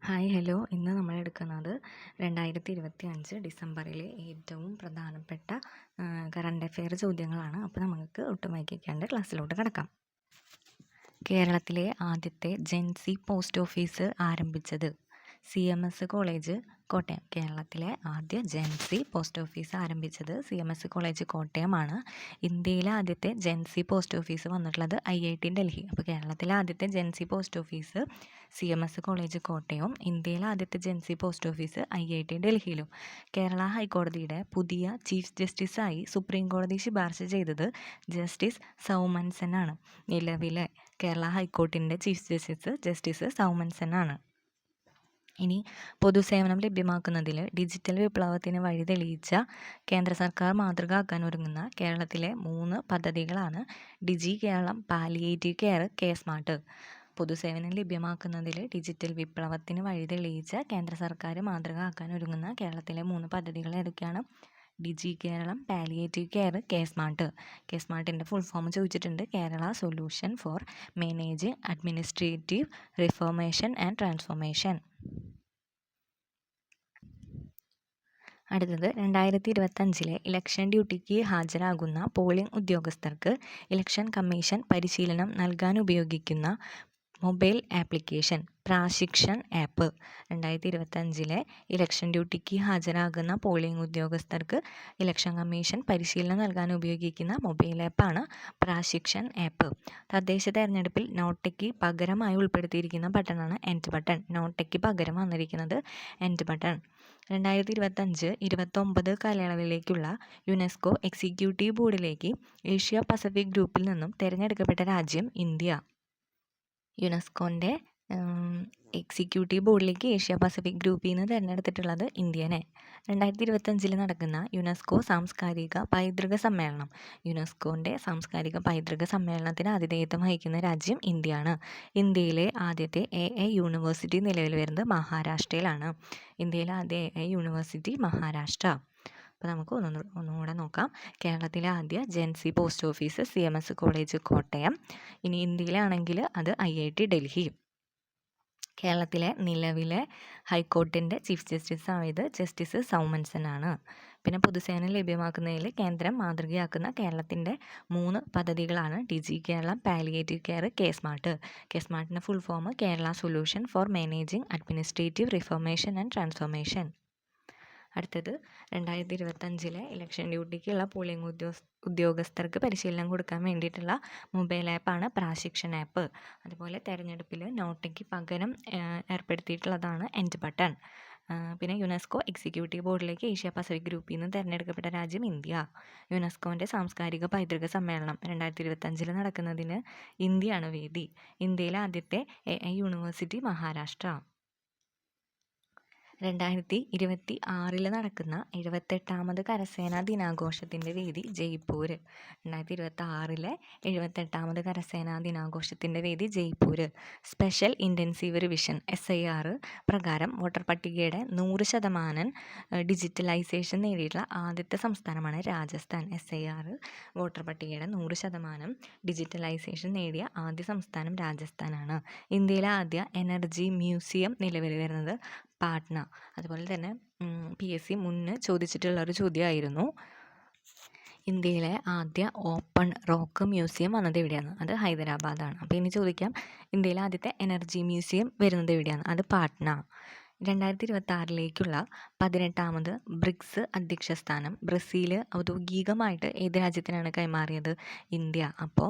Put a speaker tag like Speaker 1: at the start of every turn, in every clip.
Speaker 1: Hi hello ഇന്ന് നമ്മൾ എടുക്കുന്നത് 2025 ഡിസംബറിലെ ഏറ്റവും പ്രധാനപ്പെട്ട കറണ്ട് അഫെയർ ചോദ്യങ്ങളാണ്. അപ്പോൾ നമുക്ക് ഒട്ടും വൈകിക്കാണ്ട് ക്ലാസ്സിലോട്ട് കിടക്കാം. കേരളത്തിലെ ആദ്യത്തെ ജെൻസി പോസ്റ്റ് ഓഫീസ് ആരംഭിച്ചത് CMS കോളേജ് കോട്ടയം. കേരളത്തിലെ ആദ്യ ജെൻസി പോസ്റ്റ് ഓഫീസ് ആരംഭിച്ചത് CMS കോളേജ് കോട്ടയമാണ്. ഇന്ത്യയിലെ ആദ്യത്തെ ജെൻസി പോസ്റ്റ് ഓഫീസ് വന്നിട്ടുള്ളത് IIT ഡൽഹി. അപ്പോൾ കേരളത്തിലെ ആദ്യത്തെ gen Z post office CMS college കോട്ടയവും ഇന്ത്യയിലെ ആദ്യത്തെ ജെൻസി പോസ്റ്റ് ഓഫീസ് IIT ഡൽഹിയിലും. കേരള ഹൈക്കോടതിയുടെ പുതിയ ചീഫ് ജസ്റ്റിസായി സുപ്രീം കോടതി ശുപാർശ ചെയ്തത് ജസ്റ്റിസ് സൗമൻസൻ ആണ്. നിലവിലെ കേരള ഹൈക്കോടതിൻ്റെ ചീഫ് ജസ്റ്റിസ് സൗമൻസൻ ആണ്. ഇനി പൊതുസേവനം ലഭ്യമാക്കുന്നതിൽ ഡിജിറ്റൽ വിപ്ലവത്തിന് വഴി തെളിയിച്ച കേന്ദ്ര സർക്കാർ മാതൃകയാക്കാൻ ഒരുങ്ങുന്ന കേരളത്തിലെ 3 പദ്ധതികളാണ് digi Keralam, palliative care, K smart. പൊതുസേവനം ലഭ്യമാക്കുന്നതിൽ ഡിജിറ്റൽ വിപ്ലവത്തിന് വഴി തെളിയിച്ച കേന്ദ്ര സർക്കാർ മാതൃകയാക്കാൻ ഒരുങ്ങുന്ന കേരളത്തിലെ 3 പദ്ധതികൾ ഏതൊക്കെയാണ്? Digi Keralam, palliative care, K smart. കെ-സ്മാർട്ടിൻ്റെ ഫുൾ ഫോം ചോദിച്ചിട്ടുണ്ട്. Kerala solution for managing administrative reformation and transformation. അടുത്തത് 2025 ഇലക്ഷൻ ഡ്യൂട്ടിക്ക് ഹാജരാകുന്ന പോളിംഗ് ഉദ്യോഗസ്ഥർക്ക് ഇലക്ഷൻ കമ്മീഷൻ പരിശീലനം നൽകാൻ ഉപയോഗിക്കുന്ന mobile application Prashikshan app. 2025 election ഡ്യൂട്ടിക്ക് ഹാജരാകുന്ന പോളിംഗ് ഉദ്യോഗസ്ഥർക്ക് ഇലക്ഷൻ കമ്മീഷൻ പരിശീലനം നൽകാൻ ഉപയോഗിക്കുന്ന മൊബൈൽ ആപ്പാണ് പ്രാശിക്ഷൻ ആപ്പ്. തദ്ദേശ തെരഞ്ഞെടുപ്പിൽ നോട്ടയ്ക്ക് പകരമായി ഉൾപ്പെടുത്തിയിരിക്കുന്ന ബട്ടണാണ് എൻഡ് ബട്ടൺ. നോട്ടയ്ക്ക് പകരം വന്നിരിക്കുന്നത് എൻഡ് ബട്ടൺ. 2025-29 കാലയളവിലേക്കുള്ള യുനെസ്കോ എക്സിക്യൂട്ടീവ് ബോർഡിലേക്ക് ഏഷ്യ പസഫിക് ഗ്രൂപ്പിൽ നിന്നും തിരഞ്ഞെടുക്കപ്പെട്ട രാജ്യം ഇന്ത്യ. യുനെസ്കോൻ്റെ എക്സിക്യൂട്ടീവ് ബോർഡിലേക്ക് ഏഷ്യ പസഫിക് ഗ്രൂപ്പിൽ നിന്ന് തിരഞ്ഞെടുത്തിട്ടുള്ളത് ഇന്ത്യനെ. 2025 നടക്കുന്ന യുനെസ്കോ സാംസ്കാരിക പൈതൃക സമ്മേളനം. യുനെസ്കോൻ്റെ സാംസ്കാരിക പൈതൃക സമ്മേളനത്തിന് ആതിഥേയത്വം വഹിക്കുന്ന രാജ്യം ഇന്ത്യയാണ്. ഇന്ത്യയിലെ ആദ്യത്തെ AI യൂണിവേഴ്സിറ്റി നിലവിൽ വരുന്നത് മഹാരാഷ്ട്രയിലാണ്. ഇന്ത്യയിലെ ആദ്യ AI യൂണിവേഴ്സിറ്റി മഹാരാഷ്ട്ര. അപ്പോൾ നമുക്ക് ഒന്നുകൂടെ നോക്കാം. കേരളത്തിലെ ആദ്യ gen Z post office CMS college Kottayam. ഇനി ഇന്ത്യയിലാണെങ്കിൽ അത് IIT ഡൽഹി. കേരളത്തിലെ നിലവിലെ ഹൈക്കോടതിൻ്റെ ചീഫ് ജസ്റ്റിസ് ആയത് ജസ്റ്റിസ് സൗമൻസൻ ആണ്. പിന്നെ പൊതുസേവനം ലഭ്യമാക്കുന്നതിൽ കേന്ദ്രം മാതൃകയാക്കുന്ന കേരളത്തിൻ്റെ 3 പദ്ധതികളാണ് digi Keralam, palliative care, K smart. കെ-സ്മാർട്ടിൻ്റെ full form Kerala solution for managing administrative reformation and transformation. അടുത്തത് 2025 ഇലക്ഷൻ ഡ്യൂട്ടിക്കുള്ള പോളിംഗ് ഉദ്യോഗസ്ഥർക്ക് പരിശീലനം കൊടുക്കാൻ വേണ്ടിയിട്ടുള്ള മൊബൈൽ ആപ്പാണ് പ്രാശിക്ഷൻ ആപ്പ്. അതുപോലെ തെരഞ്ഞെടുപ്പിൽ നോട്ടയ്ക്ക് പകരം ഏർപ്പെടുത്തിയിട്ടുള്ളതാണ് എൻഡ് ബട്ടൺ. പിന്നെ യുനെസ്കോ എക്സിക്യൂട്ടീവ് ബോർഡിലേക്ക് ഏഷ്യ പസഫിക് ഗ്രൂപ്പിൽ നിന്ന് തിരഞ്ഞെടുക്കപ്പെട്ട രാജ്യം ഇന്ത്യ. യുനെസ്കോൻ്റെ സാംസ്കാരിക പൈതൃക സമ്മേളനം 2025 നടക്കുന്നതിന് ഇന്ത്യയാണ് വേദി. ഇന്ത്യയിലെ ആദ്യത്തെ AI യൂണിവേഴ്സിറ്റി മഹാരാഷ്ട്ര. 2026 നടക്കുന്ന 78ാമത് കരസേനാ ദിനാഘോഷത്തിൻ്റെ വേദി ജയ്പൂർ. 2026 78ാമത് കരസേനാ ദിനാഘോഷത്തിൻ്റെ വേദി Jaipur. Special intensive revision SIR പ്രകാരം വോട്ടർ പട്ടികയുടെ 100% ഡിജിറ്റലൈസേഷൻ നേടിയിട്ടുള്ള ആദ്യത്തെ സംസ്ഥാനമാണ് രാജസ്ഥാൻ. SIR വോട്ടർ പട്ടികയുടെ 100% ഡിജിറ്റലൈസേഷൻ നേടിയ ആദ്യ സംസ്ഥാനം രാജസ്ഥാനാണ്. ഇന്ത്യയിലെ ആദ്യ എനർജി മ്യൂസിയം നിലവിൽ വരുന്നത് പാട്ന. അതുപോലെ തന്നെ PSC മുന്നേ ചോദിച്ചിട്ടുള്ള ഒരു ചോദ്യമായിരുന്നു ഇന്ത്യയിലെ ആദ്യ ഓപ്പൺ റോക്ക് മ്യൂസിയം വന്നത് എവിടെയാണ്? അത് ഹൈദരാബാദാണ്. അപ്പോൾ ഇനി ചോദിക്കാം ഇന്ത്യയിലെ ആദ്യത്തെ എനർജി മ്യൂസിയം വരുന്നത് എവിടെയാണ്? അത് പാട്ന. 2026 18ാമത് ബ്രിക്സ് അധ്യക്ഷ സ്ഥാനം ബ്രസീൽ ഔദ്യോഗികമായിട്ട് ഏത് രാജ്യത്തിനാണ് കൈമാറിയത്? ഇന്ത്യ. അപ്പോൾ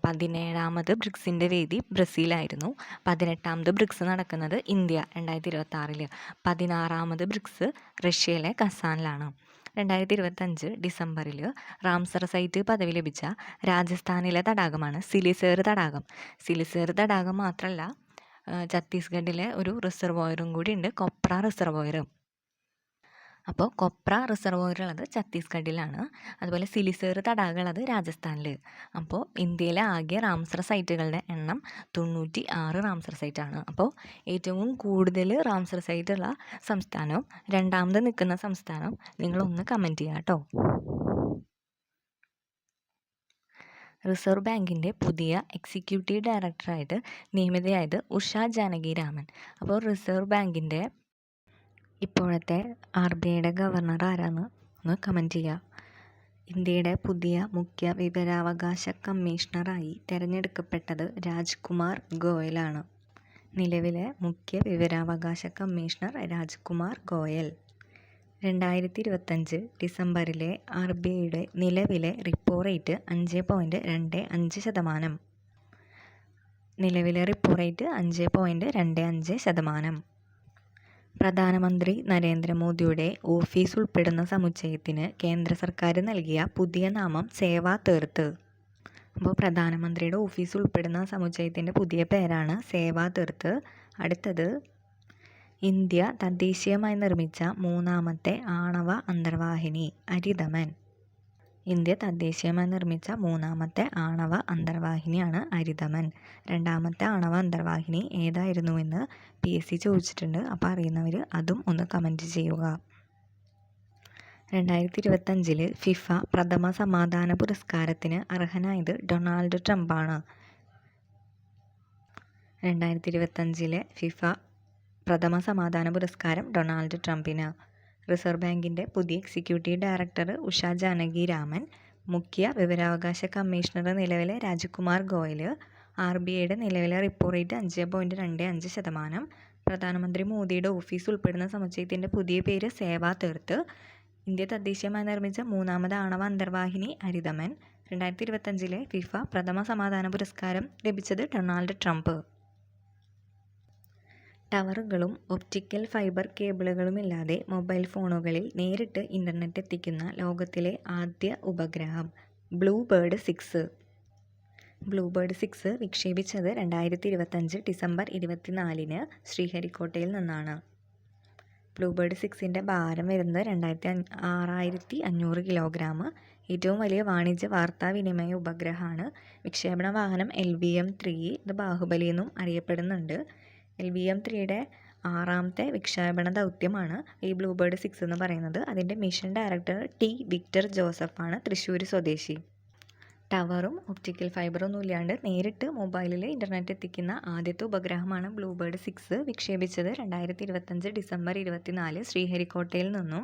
Speaker 1: 17ാമത് ബ്രിക്സിൻ്റെ വേദി ബ്രസീലായിരുന്നു. 18ാമത് ബ്രിക്സ് നടക്കുന്നത് ഇന്ത്യ 2026. 16ാമത് ബ്രിക്സ് റഷ്യയിലെ കസാനിലാണ്. 2025 ഡിസംബറിൽ റാംസർ സൈറ്റ് പദവി ലഭിച്ച രാജസ്ഥാനിലെ തടാകമാണ് സിലിസേർ തടാകം. സിലിസേർ തടാകം മാത്രമല്ല, ഛത്തീസ്ഗഡിലെ ഒരു റിസർവോയറും കൂടി ഉണ്ട്, കൊപ്ര റിസർവോയർ. അപ്പോൾ കൊപ്ര റിസർവോയർ ഉള്ളത് ഛത്തീസ്ഗഡിലാണ്. അതുപോലെ സിലിസേർ തടാകം ഉള്ളത് രാജസ്ഥാനിൽ. അപ്പോൾ ഇന്ത്യയിലെ ആകെ റാംസർ സൈറ്റുകളുടെ എണ്ണം 96 റാംസർ സൈറ്റാണ്. അപ്പോൾ ഏറ്റവും കൂടുതൽ റാംസർ സൈറ്റുള്ള സംസ്ഥാനവും രണ്ടാമത് നിൽക്കുന്ന സംസ്ഥാനവും നിങ്ങളൊന്ന് കമൻറ്റ് ചെയ്യാം കേട്ടോ. റിസർവ് ബാങ്കിൻ്റെ പുതിയ എക്സിക്യൂട്ടീവ് ഡയറക്ടറായിട്ട് നിയമിതയായത് ഉഷ ജാനകിരാമൻ. അപ്പോൾ റിസർവ് ബാങ്കിൻ്റെ ഇപ്പോഴത്തെ RBIയുടെ ഗവർണർ ആരാന്ന് ഒന്ന് കമൻറ്റ് ചെയ്യുക. ഇന്ത്യയുടെ പുതിയ മുഖ്യ വിവരാവകാശ കമ്മീഷണറായി തിരഞ്ഞെടുക്കപ്പെട്ടത് രാജ്കുമാർ ഗോയലാണ്. നിലവിലെ മുഖ്യ വിവരാവകാശ കമ്മീഷണർ രാജ്കുമാർ ഗോയൽ. 2025 ഡിസംബറിലെ RBIയുടെ നിലവിലെ റിപ്പോ റേറ്റ് 5.25%. നിലവിലെ റിപ്പോ റേറ്റ് 5.25%. പ്രധാനമന്ത്രി നരേന്ദ്രമോദിയുടെ ഓഫീസ് ഉൾപ്പെടുന്ന സമുച്ചയത്തിന് കേന്ദ്ര സർക്കാർ നൽകിയ പുതിയ നാമം സേവാ തീർത്ത്. അപ്പോൾ പ്രധാനമന്ത്രിയുടെ ഓഫീസ് ഉൾപ്പെടുന്ന സമുച്ചയത്തിൻ്റെ പുതിയ പേരാണ് സേവാ തീർത്ത്. അടുത്തത്, ഇന്ത്യ തദ്ദേശീയമായി നിർമ്മിച്ച മൂന്നാമത്തെ ആണവ അന്തർവാഹിനി അരിതമൻ. ഇന്ത്യ തദ്ദേശീയമായി നിർമ്മിച്ച മൂന്നാമത്തെ ആണവ അന്തർവാഹിനിയാണ് അരിതമൻ. രണ്ടാമത്തെ ആണവ അന്തർവാഹിനി ഏതായിരുന്നുവെന്ന് PSC ചോദിച്ചിട്ടുണ്ട്. അപ്പോൾ അറിയുന്നവർ അതും ഒന്ന് കമൻറ്റ് ചെയ്യുക. 2025 ഫിഫ പ്രഥമ സമാധാന പുരസ്കാരത്തിന് അർഹനായത് ഡൊണാൾഡ് ട്രംപാണ്. 2025 ഫിഫ പ്രഥമ സമാധാന പുരസ്കാരം ഡൊണാൾഡ് ട്രംപിന്. റിസർവ് ബാങ്കിൻ്റെ പുതിയ എക്സിക്യൂട്ടീവ് ഡയറക്ടർ ഉഷ ജാനകിരാമൻ. മുഖ്യ വിവരാവകാശ കമ്മീഷണർ നിലവിലെ രാജ്കുമാർ ഗോയൽ. RBIയുടെ നിലവിലെ റിപ്പോ റേറ്റ് 5.25%. പ്രധാനമന്ത്രി മോദിയുടെ ഓഫീസ് ഉൾപ്പെടുന്ന സമുച്ചയത്തിൻ്റെ പുതിയ പേര് സേവാ തീർത്ത്. ഇന്ത്യ തദ്ദേശീയമായി നിർമ്മിച്ച മൂന്നാമത് ആണവ അന്തർവാഹിനി അരിതമൻ. 2025 ഫിഫ പ്രഥമ സമാധാന പുരസ്കാരം ലഭിച്ചത് ഡൊണാൾഡ് ട്രംപ്. ടവറുകളും ഒപ്റ്റിക്കൽ ഫൈബർ കേബിളുകളുമില്ലാതെ മൊബൈൽ ഫോണുകളിൽ നേരിട്ട് ഇൻ്റർനെറ്റ് എത്തിക്കുന്ന ലോകത്തിലെ ആദ്യ ഉപഗ്രഹം ബ്ലൂബേർഡ് 6. ബ്ലൂബേർഡ് 6 വിക്ഷേപിച്ചത് 2025 ഡിസംബർ 24 ശ്രീഹരിക്കോട്ടയിൽ നിന്നാണ്. ബ്ലൂബേർഡ് 6ൻ്റെ ഭാരം വരുന്നത് 6500 കിലോഗ്രാം. ഏറ്റവും വലിയ വാണിജ്യ വാർത്താവിനിമയ ഉപഗ്രഹമാണ്. വിക്ഷേപണ വാഹനം LVM-3. ഇത് ബാഹുബലി എന്നും അറിയപ്പെടുന്നുണ്ട്. LVM-3യുടെ 6ാമത്തെ വിക്ഷേപണ ദൗത്യമാണ് ഈ ബ്ലൂബേർഡ് 6 എന്ന് പറയുന്നത്. അതിൻ്റെ മിഷൻ ഡയറക്ടർ T വിക്ടർ ജോസഫാണ്, തൃശ്ശൂർ സ്വദേശി. ടവറും ഒപ്റ്റിക്കൽ ഫൈബറും ഒന്നും ഇല്ലാണ്ട് നേരിട്ട് മൊബൈലിൽ ഇൻ്റർനെറ്റ് എത്തിക്കുന്ന ആദ്യത്തെ ഉപഗ്രഹമാണ് ബ്ലൂബേർഡ് 6. വിക്ഷേപിച്ചത് 2025 ഡിസംബർ 24 ശ്രീഹരിക്കോട്ടയിൽ നിന്നും.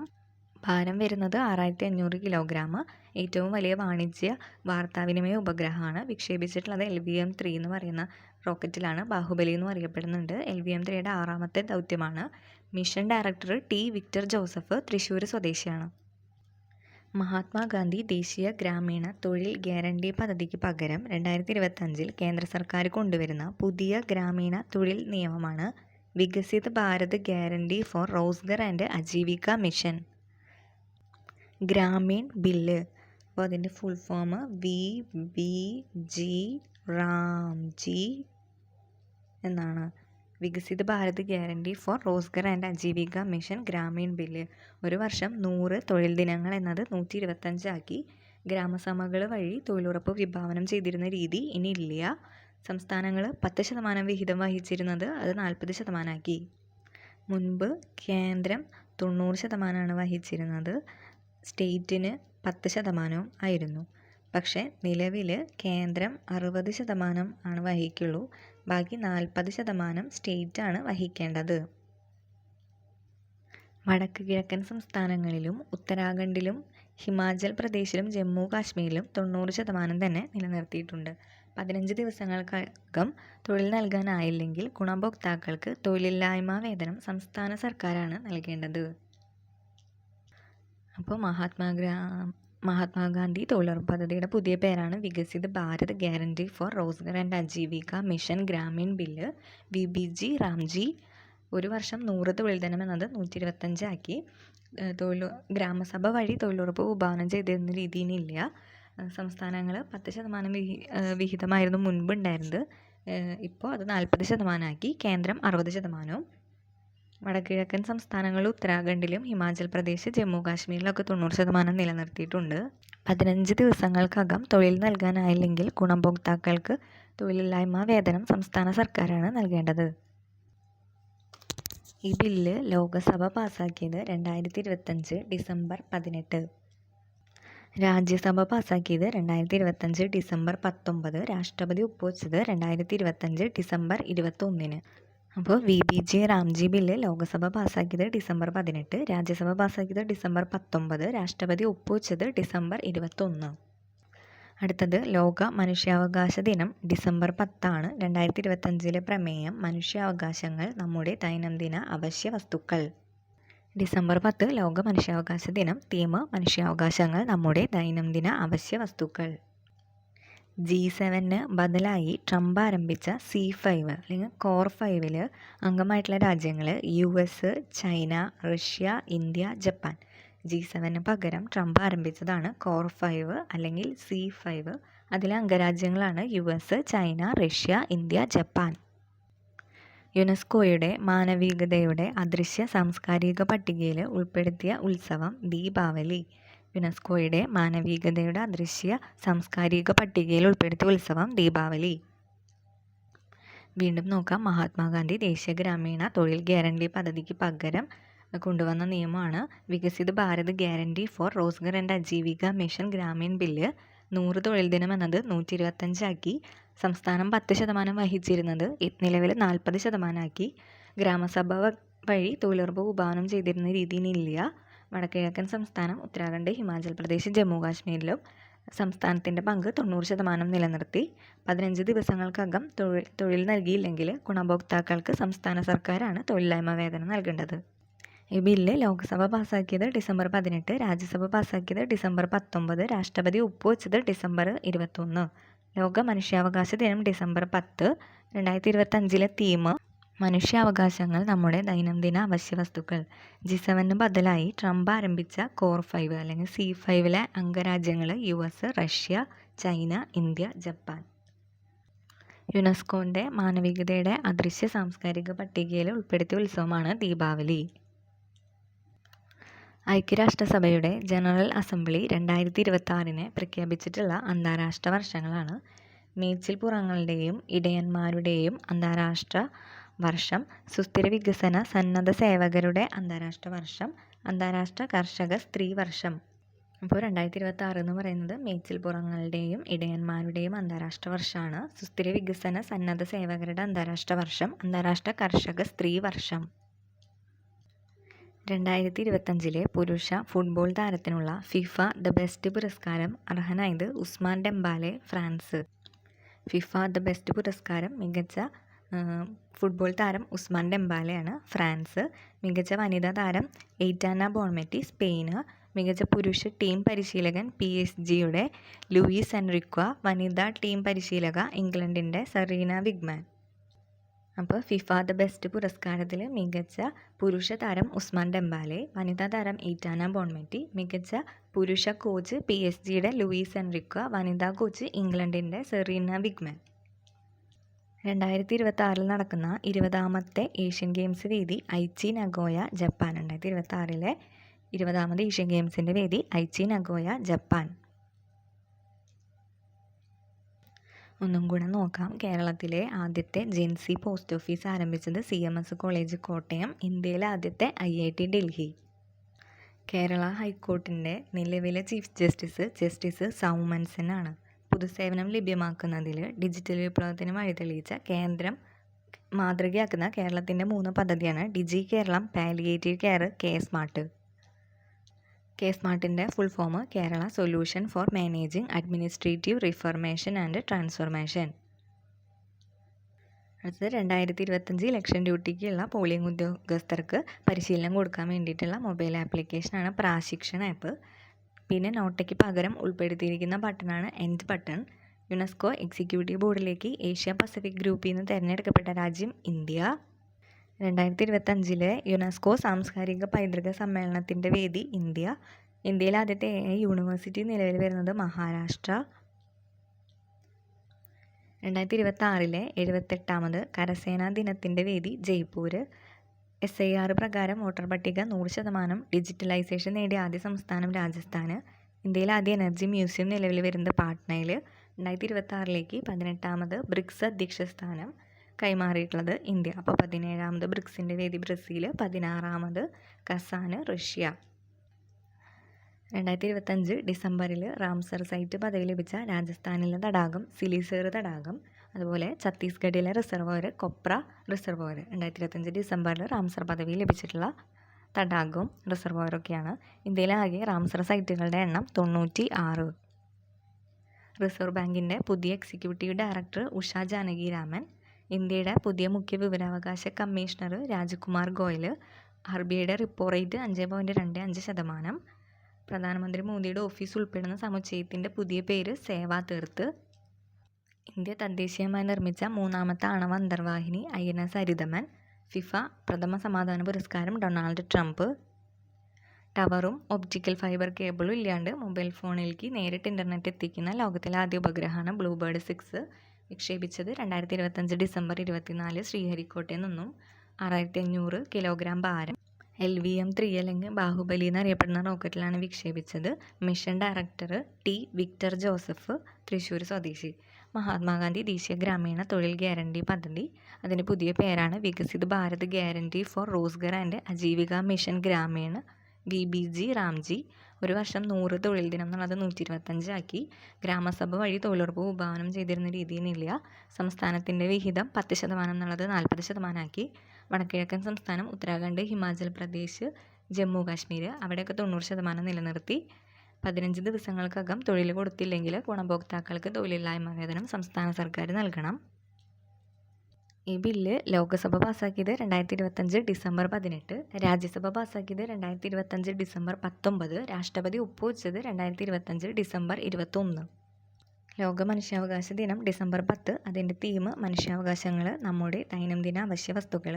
Speaker 1: ഭാരം വരുന്നത് 6500 കിലോഗ്രാം. ഏറ്റവും വലിയ വാണിജ്യ വാർത്താവിനിമയ ഉപഗ്രഹമാണ്. വിക്ഷേപിച്ചിട്ടുള്ളത് LVM-3 എന്ന് പറയുന്ന റോക്കറ്റിലാണ്. ബാഹുബലി എന്നും അറിയപ്പെടുന്നുണ്ട്. LVM-3യുടെ 6ാമത്തെ ദൗത്യമാണ്. Mission director T Victor Joseph, Thrissur സ്വദേശിയാണ്. മഹാത്മാഗാന്ധി ദേശീയ ഗ്രാമീണ തൊഴിൽ ഗ്യാരണ്ടി പദ്ധതിക്ക് പകരം 2025 കേന്ദ്ര സർക്കാർ കൊണ്ടുവരുന്ന പുതിയ ഗ്രാമീണ തൊഴിൽ നിയമമാണ് Viksit Bharat guarantee for Rozgar and Ajeevika mission. Gramin bill. അപ്പോൾ അതിൻ്റെ ഫുൾ ഫോം VBG-RAMജി എന്നാണ്. Viksit Bharat guarantee for Rozgar and Ajeevika mission Gramin bill. ഒരു വർഷം 100 തൊഴിൽ ദിനങ്ങൾ എന്നത് 125 ആക്കി. ഗ്രാമസഭകൾ വഴി തൊഴിലുറപ്പ് വിഭാവനം ചെയ്തിരുന്ന രീതി ഇനി ഇല്ല. സംസ്ഥാനങ്ങൾ 10% വിഹിതം വഹിച്ചിരുന്നത് അത് 40% ആക്കി. മുൻപ് കേന്ദ്രം 90% വഹിച്ചിരുന്നത്, സ്റ്റേറ്റിന് 10% ആയിരുന്നു. പക്ഷേ നിലവിൽ കേന്ദ്രം 60% ആണ് വഹിക്കുള്ളൂ. ബാക്കി 40% സ്റ്റേറ്റാണ് വഹിക്കേണ്ടത്. വടക്ക് കിഴക്കൻ സംസ്ഥാനങ്ങളിലും ഉത്തരാഖണ്ഡിലും ഹിമാചൽ പ്രദേശിലും ജമ്മു കാശ്മീരിലും 90% തന്നെ നിലനിർത്തിയിട്ടുണ്ട്. 15 ദിവസങ്ങൾക്കകം തൊഴിൽ നൽകാനായില്ലെങ്കിൽ ഗുണഭോക്താക്കൾക്ക് തൊഴിലില്ലായ്മ വേതനം സംസ്ഥാന സർക്കാരാണ് നൽകേണ്ടത്. അപ്പോൾ മഹാത്മാഗാന്ധി തൊഴിലുറപ്പ് പദ്ധതിയുടെ പുതിയ പേരാണ് Viksit Bharat guarantee for Rozgar and Ajeevika mission Gramin bill VBG-RAMജി. ഒരു വർഷം 100 തൊഴിൽ ദിനം എന്നത് 125 ആക്കി. ഗ്രാമസഭ വഴി തൊഴിലുറപ്പ് വിഭാവനം ചെയ്തിരുന്ന രീതിയിലില്ല. സംസ്ഥാനങ്ങൾ 10% വിഹിതമായിരുന്നു മുൻപ് ഉണ്ടായിരുന്നത്. ഇപ്പോൾ അത് 40% ആക്കി. കേന്ദ്രം 60%. വടക്കുകിഴക്കൻ സംസ്ഥാനങ്ങളിൽ ഉത്തരാഖണ്ഡിലും ഹിമാചൽ പ്രദേശ്, ജമ്മു കാശ്മീരിലൊക്കെ 90% നിലനിർത്തിയിട്ടുണ്ട്. 15 ദിവസങ്ങൾക്കകം തൊഴിൽ നൽകാനായില്ലെങ്കിൽ ഗുണഭോക്താക്കൾക്ക് തൊഴിലില്ലായ്മ വേതനം സംസ്ഥാന സർക്കാരാണ് നൽകേണ്ടത്. ഈ ബില്ല് ലോകസഭ പാസാക്കിയത് 2025 ഡിസംബർ 18. രാജ്യസഭ പാസ്സാക്കിയത് 2025 ഡിസംബർ 19, രാഷ്ട്രപതി ഒപ്പുവെച്ചത് 2025 ഡിസംബർ 21. അപ്പോൾ VBG റാംജി ബില്ല് ലോക്സഭ പാസ്സാക്കിയത് ഡിസംബർ 18, രാജ്യസഭ പാസ്സാക്കിയത് ഡിസംബർ 19, രാഷ്ട്രപതി ഒപ്പുവെച്ചത് ഡിസംബർ 21. അടുത്തത് ലോക മനുഷ്യാവകാശ ദിനം ഡിസംബർ 10. 2025 പ്രമേയം മനുഷ്യാവകാശങ്ങൾ നമ്മുടെ ദൈനംദിന അവശ്യ വസ്തുക്കൾ. ഡിസംബർ 10 ലോക മനുഷ്യാവകാശ ദിനം. തീം മനുഷ്യാവകാശങ്ങൾ നമ്മുടെ ദൈനംദിന അവശ്യ വസ്തുക്കൾ. G7 ബദലായി ട്രംപ് ആരംഭിച്ച C5 അല്ലെങ്കിൽ കോർ 5 അംഗമായിട്ടുള്ള രാജ്യങ്ങൾ US, China, Russia, India, Japan. G7 പകരം ട്രംപ് ആരംഭിച്ചതാണ് കോർ 5 അല്ലെങ്കിൽ C5. അതിലെ അംഗരാജ്യങ്ങളാണ് US, China, Russia, India, Japan. യുനെസ്കോയുടെ മാനവികതയുടെ അദൃശ്യ സാംസ്കാരിക പട്ടികയിൽ ഉൾപ്പെടുത്തിയ ഉത്സവം ദീപാവലി. യുനെസ്കോയുടെ മാനവികതയുടെ അദൃശ്യ സാംസ്കാരിക പട്ടികയിൽ ഉൾപ്പെടുത്തിയ ഉത്സവം ദീപാവലി. വീണ്ടും നോക്കാം. മഹാത്മാഗാന്ധി ദേശീയ ഗ്രാമീണ തൊഴിൽ ഗ്യാരണ്ടി പദ്ധതിക്ക് പകരം കൊണ്ടുവന്ന നിയമമാണ് Viksit Bharat guarantee for Rozgar and Ajeevika mission Gramin bill. 100 തൊഴിൽ ദിനം എന്നത് 125 സംസ്ഥാനം 10% വഹിച്ചിരുന്നത് നിലവിൽ 40% ഗ്രാമസഭ വഴി തൊഴിലുറപ്പ് വിഭാവനം ചെയ്തിരുന്ന രീതി ഇല്ല. വടക്കുകിഴക്കൻ സംസ്ഥാനം ഉത്തരാഖണ്ഡ്, ഹിമാചൽ പ്രദേശ്, ജമ്മു കാശ്മീരിലും സംസ്ഥാനത്തിൻ്റെ പങ്ക് 90% നിലനിർത്തി. 15 ദിവസങ്ങൾക്കകം തൊഴിൽ നൽകിയില്ലെങ്കിൽ ഗുണഭോക്താക്കൾക്ക് സംസ്ഥാന സർക്കാരാണ് തൊഴിലില്ലായ്മ വേതനം നൽകേണ്ടത്. ഈ ബില്ല് ലോക്സഭ പാസ്സാക്കിയത് ഡിസംബർ 18, രാജ്യസഭ പാസ്സാക്കിയത് ഡിസംബർ 19, രാഷ്ട്രപതി ഒപ്പുവെച്ചത് ഡിസംബർ 21. ലോക മനുഷ്യാവകാശ ദിനം ഡിസംബർ 10. 2025 തീം മനുഷ്യാവകാശങ്ങൾ നമ്മുടെ ദൈനംദിന അവശ്യ വസ്തുക്കൾ. G7 ബദലായി ട്രംപ് ആരംഭിച്ച കോർ 5 അല്ലെങ്കിൽ C5 അംഗരാജ്യങ്ങൾ US, Russia, China, India, Japan. യുനെസ്കോൻ്റെ മാനവികതയുടെ അദൃശ്യ സാംസ്കാരിക പട്ടികയിൽ ഉൾപ്പെടുത്തിയ ഉത്സവമാണ് ദീപാവലി. ഐക്യരാഷ്ട്രസഭയുടെ ജനറൽ അസംബ്ലി 2026 പ്രഖ്യാപിച്ചിട്ടുള്ള അന്താരാഷ്ട്ര വർഷങ്ങളാണ് മേച്ചിൽപ്പുറങ്ങളുടെയും ഇടയന്മാരുടെയും അന്താരാഷ്ട്ര വർഷം, സുസ്ഥിര വികസന സന്നദ്ധ സേവകരുടെ അന്താരാഷ്ട്ര വർഷം, അന്താരാഷ്ട്ര കർഷക സ്ത്രീ വർഷം. അപ്പോൾ 2026 എന്ന് പറയുന്നത് മേച്ചിൽപ്പുറങ്ങളുടെയും ഇടയന്മാരുടെയും അന്താരാഷ്ട്ര വർഷമാണ്. സുസ്ഥിര വികസന സന്നദ്ധ സേവകരുടെ അന്താരാഷ്ട്ര വർഷം, അന്താരാഷ്ട്ര കർഷക സ്ത്രീ വർഷം. 2025 പുരുഷ ഫുട്ബോൾ താരത്തിനുള്ള ഫിഫ ദ ബെസ്റ്റ് പുരസ്കാരം അർഹനായത് Ousmane Dembele, France. FIFA the best പുരസ്കാരം മികച്ച ഫുട്ബോൾ താരം ഉസ്മാൻ ഡെംബാലെയാണ്, ഫ്രാൻസ്. മികച്ച വനിതാ താരം എയ്റ്റാന ബോൺമെറ്റി, സ്പെയിന്. മികച്ച പുരുഷ ടീം പരിശീലകൻ PSG ലൂയിസ് എൻറിക്വ. വനിതാ ടീം പരിശീലക ഇംഗ്ലണ്ടിൻ്റെ സെറീന വിഗ്മാൻ. അപ്പോൾ ഫിഫ ദ ബെസ്റ്റ് പുരസ്കാരത്തിൽ മികച്ച പുരുഷ താരം ഉസ്മാൻ ഡെംബാലെ, വനിതാ താരം എയ്റ്റാന ബോൺമെറ്റി, മികച്ച പുരുഷ കോച്ച് PSG ലൂയിസ് എൻറിക്വ, വനിതാ കോച്ച് ഇംഗ്ലണ്ടിൻ്റെ സെറീന വിഗ്മാൻ. 2026 നടക്കുന്ന 20ാമത്തെ ഏഷ്യൻ ഗെയിംസ് വേദി ഐച്ചി നഗോയ, ജപ്പാൻ. 2026 20ാമത് ഏഷ്യൻ ഗെയിംസിൻ്റെ വേദി ഐച്ചി നഗോയ, ജപ്പാൻ. ഒന്നും കൂടെ നോക്കാം. കേരളത്തിലെ ആദ്യത്തെ ജെൻസി പോസ്റ്റ് ഓഫീസ് ആരംഭിച്ചത് CMS കോളേജ്, കോട്ടയം. ഇന്ത്യയിലെ ആദ്യത്തെ IIT ഡൽഹി. കേരള ഹൈക്കോർട്ടിൻ്റെ നിലവിലെ ചീഫ് ജസ്റ്റിസ് സൗമൻസൻ ആണ്. പൊതുസേവനം ലഭ്യമാക്കുന്നതിൽ ഡിജിറ്റൽ വിപ്ലവത്തിന് വഴിതെളിയിച്ച കേന്ദ്രം മാതൃകയാക്കുന്ന കേരളത്തിൻ്റെ 3 പദ്ധതിയാണ് ഡിജി കേരളം, പാലിയേറ്റീവ് കെയർ, K-സ്മാർട്ട്. K-സ്മാർട്ടിൻ്റെ full form Kerala solution for managing administrative reformation and transformation. അടുത്തത് 2025 ഇലക്ഷൻ ഡ്യൂട്ടിക്കുള്ള പോളിംഗ് ഉദ്യോഗസ്ഥർക്ക് പരിശീലനം കൊടുക്കാൻ വേണ്ടിയിട്ടുള്ള മൊബൈൽ ആപ്ലിക്കേഷനാണ് പ്രാശിക്ഷൺ ആപ്പ്. പിന്നെ നോട്ടയ്ക്ക് പകരം ഉൾപ്പെടുത്തിയിരിക്കുന്ന ബട്ടണാണ് എൻഡ് ബട്ടൺ. യുനെസ്കോ എക്സിക്യൂട്ടീവ് ബോർഡിലേക്ക് ഏഷ്യ പസഫിക് ഗ്രൂപ്പിൽ നിന്ന് തിരഞ്ഞെടുക്കപ്പെട്ട രാജ്യം ഇന്ത്യ. 2025 യുനെസ്കോ സാംസ്കാരിക പൈതൃക സമ്മേളനത്തിൻ്റെ വേദി ഇന്ത്യ. ഇന്ത്യയിലെ ആദ്യത്തെ യൂണിവേഴ്സിറ്റി നിലവിൽ വരുന്നത് മഹാരാഷ്ട്ര. 2026 78ാമത് കരസേനാ ദിനത്തിൻ്റെ വേദി ജയ്പൂർ. SIR പ്രകാരം വോട്ടർ പട്ടിക 100% ഡിജിറ്റലൈസേഷൻ നേടിയ ആദ്യ സംസ്ഥാനം രാജസ്ഥാൻ. ഇന്ത്യയിലെ ആദ്യ എനർജി മ്യൂസിയം നിലവിൽ വരുന്നത് പാട്നയിൽ. 2026 18ാമത് ബ്രിക്സ് അധ്യക്ഷ സ്ഥാനം കൈമാറിയിട്ടുള്ളത് ഇന്ത്യ. അപ്പോൾ 17ാമത് ബ്രിക്സിൻ്റെ വേദി ബ്രസീൽ, 16ാമത് കസാൻ, റഷ്യ. 2025 ഡിസംബറിൽ റാംസർ സൈറ്റ് പദവി ലഭിച്ച രാജസ്ഥാനിലെ തടാകം സിലിസേർ തടാകം, അതുപോലെ ഛത്തീസ്ഗഡിലെ റിസർവോയർ കൊപ്ര റിസർവോയർ. 2025 ഡിസംബറിൽ റാംസർ പദവി ലഭിച്ചിട്ടുള്ള തടാകവും റിസർവോയറൊക്കെയാണ്. ഇന്ത്യയിലാകെ റാംസർ സൈറ്റുകളുടെ എണ്ണം 96. റിസർവ് ബാങ്കിൻ്റെ പുതിയ എക്സിക്യൂട്ടീവ് ഡയറക്ടർ ഉഷ ജാനകിരാമൻ. ഇന്ത്യയുടെ പുതിയ മുഖ്യ വിവരാവകാശ കമ്മീഷണർ രാജ്കുമാർ ഗോയൽ. RBIയുടെ റിപ്പോ റേറ്റ് 5.25%. പ്രധാനമന്ത്രി മോദിയുടെ ഓഫീസ് ഉൾപ്പെടുന്ന സമുച്ചയത്തിൻ്റെ പുതിയ പേര് സേവാ തീർത്ത്. ഇന്ത്യ തദ്ദേശീയമായി നിർമ്മിച്ച 3ാമത്തെ ആണവ അന്തർവാഹിനി INS അരിതമൻ. ഫിഫ പ്രഥമ സമാധാന പുരസ്കാരം ഡൊണാൾഡ് ട്രംപ്. ടവറും ഒപ്റ്റിക്കൽ ഫൈബർ കേബിളും ഇല്ലാണ്ട് മൊബൈൽ ഫോണിലേക്ക് നേരിട്ട് ഇൻ്റർനെറ്റ് എത്തിക്കുന്ന ലോകത്തിലെ ആദ്യ ഉപഗ്രഹമാണ് ബ്ലൂബേർഡ് 6. വിക്ഷേപിച്ചത് 2025 ഡിസംബർ 24 ശ്രീഹരിക്കോട്ടയിൽ നിന്നും. 6500 കിലോഗ്രാം ഭാരം. LVM-3 അല്ലെങ്കിൽ ബാഹുബലി എന്നറിയപ്പെടുന്ന റോക്കറ്റിലാണ് വിക്ഷേപിച്ചത്. Mission director T. Victor Joseph, Thrissur സ്വദേശി. മഹാത്മാഗാന്ധി ദേശീയ ഗ്രാമീണ തൊഴിൽ ഗ്യാരണ്ടി പദ്ധതി, അതിൻ്റെ പുതിയ പേരാണ് Viksit Bharat guarantee for Rozgar and Ajeevika mission Gramin VBG Ramji. ഒരു വർഷം 100 തൊഴിൽ ദിനം എന്നുള്ളത് 125 ആക്കി. ഗ്രാമസഭ വഴി തൊഴിലുറപ്പ് വിഭാവനം ചെയ്തിരുന്ന രീതിയിലില്ല. സംസ്ഥാനത്തിൻ്റെ വിഹിതം 10% എന്നുള്ളത് 40% ആക്കി. വടക്കിഴക്കൻ സംസ്ഥാനം ഉത്തരാഖണ്ഡ്, ഹിമാചൽ പ്രദേശ്, ജമ്മു കാശ്മീർ അവിടെയൊക്കെ 90% നിലനിർത്തി. 15 ദിവസങ്ങൾക്കകം തൊഴിൽ കൊടുത്തില്ലെങ്കിൽ ഗുണഭോക്താക്കൾക്ക് തൊഴിലില്ലായ്മ വേതനം സംസ്ഥാന സർക്കാർ നൽകണം. ഈ ബില്ല് ലോക്സഭ പാസ്സാക്കിയത് 2025 ഡിസംബർ 18, രാജ്യസഭ പാസ്സാക്കിയത് 2025 ഡിസംബർ 19, രാഷ്ട്രപതി ഒപ്പുവെച്ചത് 2025 ഡിസംബർ 21. ലോക മനുഷ്യാവകാശ ദിനം ഡിസംബർ 10. അതിൻ്റെ തീം മനുഷ്യാവകാശങ്ങൾ, നമ്മുടെ ദൈനംദിന അവശ്യ വസ്തുക്കൾ.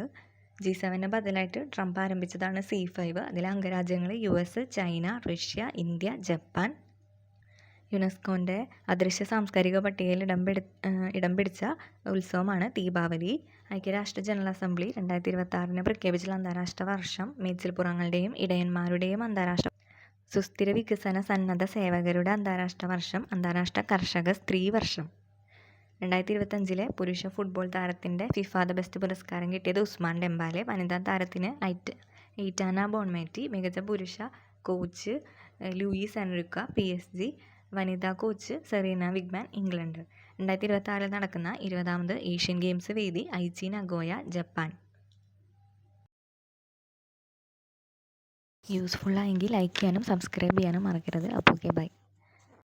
Speaker 1: G7 ബദലായിട്ട് Trump ആരംഭിച്ചതാണ് C5. അതിലെ അംഗരാജ്യങ്ങൾ US, China, Russia, India, Japan. യുനെസ്കോൻ്റെ അദൃശ്യ സാംസ്കാരിക പട്ടികയിൽ ഇടം പിടിച്ച ഉത്സവമാണ് ദീപാവലി. ഐക്യരാഷ്ട്ര ജനറൽ അസംബ്ലി 2026 പ്രഖ്യാപിച്ചുള്ള അന്താരാഷ്ട്ര വർഷം മേച്ചിൽപ്പുറങ്ങളുടെയും ഇടയന്മാരുടെയും അന്താരാഷ്ട്ര സുസ്ഥിര വികസന സന്നദ്ധ സേവകരുടെ അന്താരാഷ്ട്ര വർഷം, അന്താരാഷ്ട്ര കർഷക സ്ത്രീ വർഷം. 2025 പുരുഷ ഫുട്ബോൾ താരത്തിൻ്റെ ഫിഫ ദ ബെസ്റ്റ് പുരസ്കാരം കിട്ടിയത് ഉസ്മാൻ ഡെംബാലെ. വനിതാ താരത്തിന് എയ്റ്റാന ബോൺമാറ്റി. മികച്ച പുരുഷ കോച്ച് ലൂയിസ് എൻറിക്ക PSG. വനിതാ കോച്ച് സെറീന വിഗ്മാൻ ഇംഗ്ലണ്ട്. 2026 നടക്കുന്ന 20ാമത് ഏഷ്യൻ ഗെയിംസ് വേദി ഐച്ചി നഗോയ ജപ്പാൻ. യൂസ്ഫുള്ളായെങ്കിൽ ലൈക്ക് ചെയ്യാനും സബ്സ്ക്രൈബ് ചെയ്യാനും മറക്കരുത്. അപ്പോൾ ഓക്കെ, ബൈ.